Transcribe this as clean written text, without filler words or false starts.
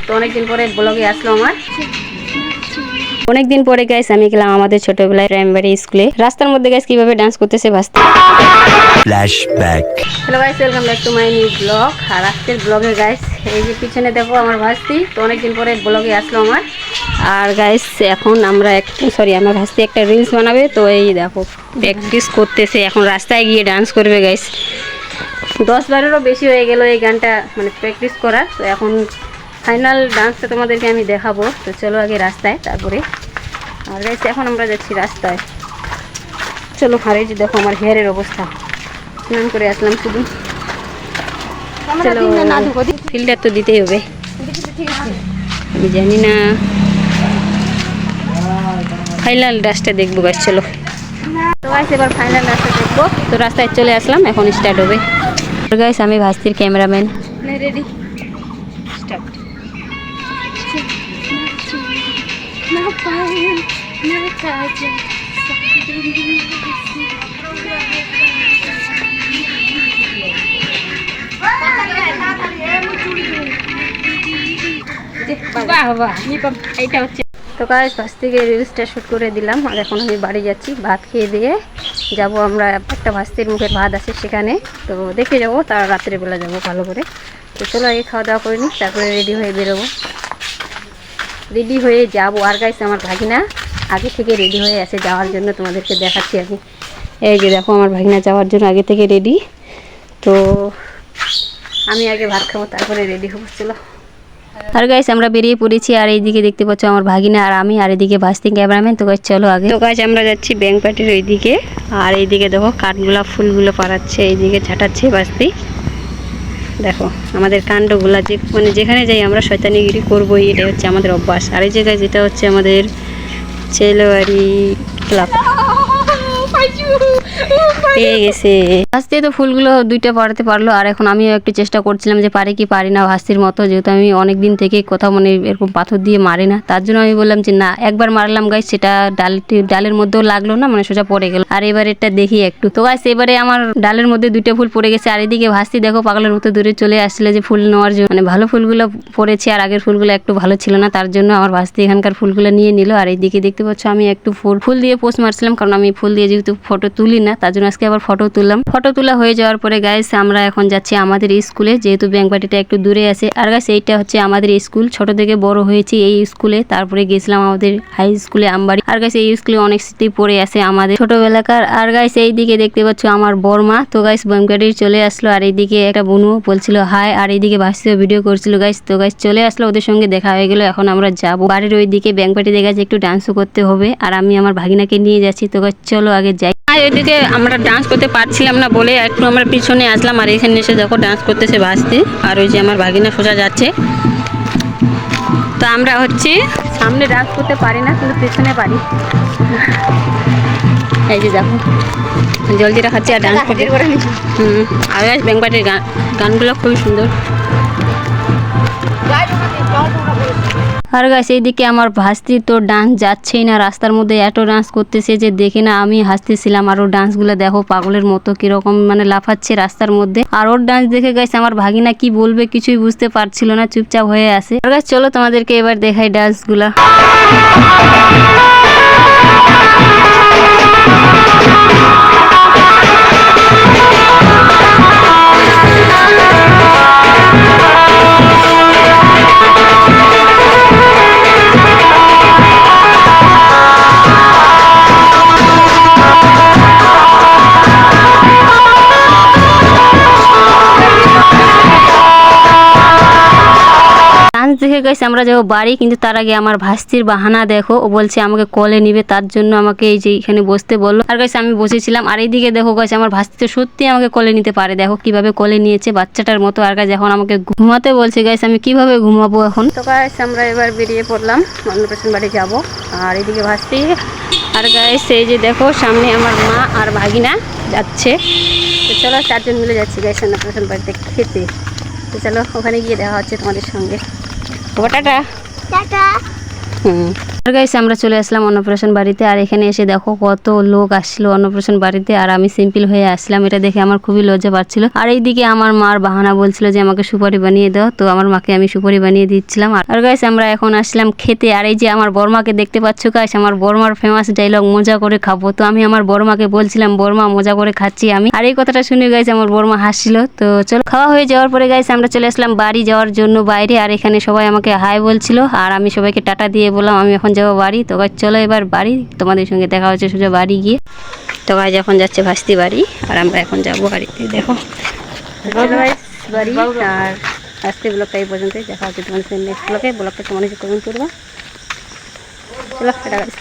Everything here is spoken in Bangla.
তো অনেকদিন পরে ব্লগে আসলো আমার। অনেকদিন পরে গাইস আমি গেলাম আমাদের ছোটবেলায় প্রাইমারি স্কুলে। রাস্তার মধ্যে গাইস কিভাবে ডান্স করতেছে ভাস্তি। Flashback. Hello guys, welcome back to my new blog. আর আজকের ব্লগে গাইস এই যে পিছনে দেখো আমার ভাস্তি, তো অনেকদিন পরে ব্লগে আসলো আমার। আর গাইস এখন আমরা আমার ভাস্তি একটা রিলস বানাবে, তো এই দেখো প্র্যাকটিস করতেছে, এখন রাস্তায় গিয়ে ডান্স করবে গাইস। 10-12-এরও বেশি হয়ে গেল এই গানটা মানে প্র্যাকটিস করার। তো এখন ফাইনাল ডান্সটা তোমাদেরকে আমি দেখাবো। তো চলো আগে রাস্তায়, তারপরে আর গাইস এখন আমরা যাচ্ছি রাস্তায়। চলো। আর এই যে দেখো আমার হেয়ারের অবস্থা, স্নান করে আসলাম শুধু। চলো, ফিল্টার তো দিতেই হবে, আমি জানি না। ফাইনাল ডান্সটা দেখবো গাইস, চলো। তো গাইস এবার ফাইনাল ডান্সটা দেখবো। তো রাস্তায় চলে আসলাম, এখন স্টার্ট হবে। গাইস আমি ভাস্তির ক্যামেরাম্যান। Ready, start. এইটা হচ্ছে। তো গাইস ফার্স্ট থেকে রিলসটা শ্যুট করে দিলাম, আর এখন আমি বাড়ি যাচ্ছি। ভাত খেয়ে দিয়ে যাব আমরা, একটা ভাস্তির মুখের ভাত আছে সেখানে, তো দেখে যাবো। তার রাত্রেবেলা যাবো ভালো করে। তো চলো আগে খাওয়া দাওয়া করে নিই, তারপরে রেডি হয়ে বেরোবো, রেডি হয়ে যাব। আর গাইস আমার ভাগিনা আগে থেকে রেডি হয়ে আছে যাওয়ার জন্য, তোমাদেরকে দেখাচ্ছি আমি। এই যে দেখো আমার ভাগিনা যাওয়ার জন্য আগে থেকে রেডি। তো আমি আগে ভাত খাবো, তারপরে রেডি হবো। চলো। আর গাইস আমরা বেরিয়ে পড়েছি, আর এইদিকে দেখতে পাচ্ছ আমার ভাগিনা আর আমি, আর এদিকে ভাস্তি ক্যামেরাম্যান। তো গাইস চলো আগে। তো গাইস আমরা যাচ্ছি ব্যাংক পার্টির ওইদিকে, আর এইদিকে দেখো কাঠগুলা ফুলগুলো পাড়াচ্ছে, এইদিকে ছাটাচ্ছে ভাস্তি। দেখো আমাদের কাণ্ডগুলা, যে মানে যেখানে যাই আমরা শয়তানিগিরি করবোই, এটা হচ্ছে আমাদের অভ্যাস। আর এই জায়গায় যেটা হচ্ছে আমাদের ছেলেবাড়ি ক্লাব। পেয়ে গেছে ভাস্তি, তো ফুলগুলো দুইটা পাড়াতে পারলো। আর এখন আমিও একটু চেষ্টা করছিলাম যে পারি কি পারি না ভাস্তির মতো, যেহেতু আমি অনেক দিন থেকে কোথাও মানে এরকম পাথর দিয়ে মারি না। তার জন্য আমি বললাম যে না, একবার মারলাম গাইস, সেটা ডালের মধ্যেও লাগলো না, মানে সোজা পড়ে গেল। আর এবার এটা দেখি একটু। তো গাইস এবারে আমার ডালের মধ্যে দুইটা ফুল পড়ে গেছে। আর এদিকে ভাস্তি দেখো পাগলের মতো দূরে চলে আসলে যে ফুল নেওয়ার জন্য, মানে ভালো ফুলগুলো পড়েছে, আর আগের ফুলগুলো একটু ভালো ছিল না, তার জন্য আমার ভাস্তি এখানকার ফুলগুলো নিয়ে নিল। আর এইদিকে দেখতে পাচ্ছ আমি একটু ফুল দিয়ে পোস্ট মারছিলাম, কারণ আমি ফুল দিয়ে যেহেতু ফটো তুলি না, তার জন্য আজকে আবার ফটো তুললাম। ফটো তোলা হয়ে যাওয়ার পরে গাইস আমরা এখন যাচ্ছি আমাদের স্কুলে, যেহেতু ব্যাংক পার্টিটা একটু দূরে আছে। আর গাইস এইটা হচ্ছে আমাদের স্কুল, ছোট থেকে বড় হয়েছি এই স্কুলে। তারপরে গেছিলাম আমাদের হাই স্কুলে আমবাড়ি। আর গাইস এই স্কুলে অনেক স্মৃতি পড়ে আছে আমাদের ছোটবেলাকার। আর গাইস এইদিকে দেখতে পাচ্ছ আমার বর্মা। তো গাইস ব্যাংক পার্টি চলে আসলো, আর এইদিকে একটা বোনও বলছিল হাই, আর এইদিকে ভাস্তিও ভিডিও করছিল গাইস। তো গাইস চলে আসলো, ওদের সঙ্গে দেখা হয়ে গেল। এখন আমরা যাবো বাড়ির ওইদিকে, ব্যাংক পার্টি দেখা যাচ্ছে, একটু ডান্সও করতে হবে। আর আমি আমার ভাগিনাকে নিয়ে যাচ্ছি। তো গাইস চলো আগে যাই। ওইদিকে আমরা ডান্স করতে পারছিলাম না বলে একটু আমরা পিছনে আসলাম, আর এখানে এসে দেখো ডান্স করতেছে ভাস্তি। আর ওই যে আমার ভাগিনা সোজা যাচ্ছে। তো আমরা হচ্ছে সামনে ডান্স করতে পারি না, কিন্তু পেছনে পারি। এই যে দেখো জলজিরা খাচ্ছি আর ডান্স করতে। আর ব্যাংক পার্টির গানগুলো খুবই সুন্দর। আর গাইস এইদিকে আমার ভাস্তি তো ডান্স যাচ্ছেই না, রাস্তার মধ্যে এত ডান্স করতেছে যে দেখে না আমি হাসতেছিলাম। আর ওর ডান্সগুলো দেখো পাগলের মতো কিরকম মানে লাফাচ্ছে রাস্তার মধ্যে। আর ওর ডান্স দেখে গাইস আমার ভাগিনা কি বলবে কিছুই বুঝতে পারছিল না, চুপচাপ হয়ে আছে। আর গাইস চলো তোমাদেরকে এবার দেখাই ডান্সগুলা। দেখে গাইস আমরা যাবো বাড়ি, কিন্তু তার আগে আমার ভাস্তির বাহানা দেখো, ও বলছে আমাকে কলে নিবে, তার জন্য আমাকে এই যে এখানে বসতে বললো। আর গাইস আমি বসেছিলাম। আর এইদিকে দেখো গাইস আমার ভাস্তি তো সত্যি আমাকে কলে নিতে পারে, দেখো কিভাবে কলে নিয়েছে বাচ্চাটার মতো। আর গাইস এখন আমাকে ঘুমাতে বলছে, গাইস আমি কিভাবে ঘুমাবো এখন। তো গাইস আমরা এবার বেরিয়ে পড়লাম, অন্নপ্রাশন বাড়ি যাবো। আর এইদিকে ভাস্তি, আর গাইস এই যে দেখো সামনে আমার মা আর ভাগিনা যাচ্ছে। তো চলো চারজন মিলে যাচ্ছি গাইস অন্নপ্রাশন বাড়িতে খেতে। তো চলো ওখানে গিয়ে দেখা হচ্ছে তোমাদের সঙ্গে। Tata tata. আর গাইস আমরা চলে আসলাম অন্নপ্রাশন বাড়িতে। আর এখানে এসে দেখো কত লোক আসছিল অন্নপ্রাশন বাড়িতে, আর আমি সিম্পল হয়ে আসলাম। এটা দেখে আমার খুবই লজ্জা পাচ্ছিল। আর এইদিকে আমার মার বাহানা বলছিল যে আমাকে সুপারি বানিয়ে দাও, তো আমার মাকে আমি সুপারি বানিয়ে দিচ্ছিলাম। আর গাইস আমরা এখন আসলাম খেতে। আর এই যে আমার বর্মাকে দেখতে পাচ্ছ গাইস, আমার বর্মার ফেমাস ডায়লগ মজা করে খাবো। তো আমি আমার বর্মাকে বলছিলাম বর্মা মজা করে খাচ্ছি আমি। আর এই কথাটা শুনে গাইস আমার বর্মা হাসছিল। তো চলো খাওয়া হয়ে যাওয়ার পরে গাইস আমরা চলে আসলাম বাড়ি যাওয়ার জন্য বাইরে। আর এখানে সবাই আমাকে হাই বলছিল, আর আমি সবাইকে টাটা দিয়ে বললাম আমি এখন যাবো বাড়ি। তো গাইস চলো এবার বাড়ি, তোমাদের সঙ্গে দেখা হচ্ছে সোজা বাড়ি গিয়ে। তো গাইস এখন যাচ্ছে ভাস্তি বাড়ি, আর আমরা এখন যাবো বাড়িতে। দেখো বাড়ি। আর আজকে ব্লগটা এই পর্যন্তই, দেখা হচ্ছে তোমাদের নেক্সট ব্লগে। ব্লগটা তোমাদের কমেন্ট করবা। চলো টাটা গাইস।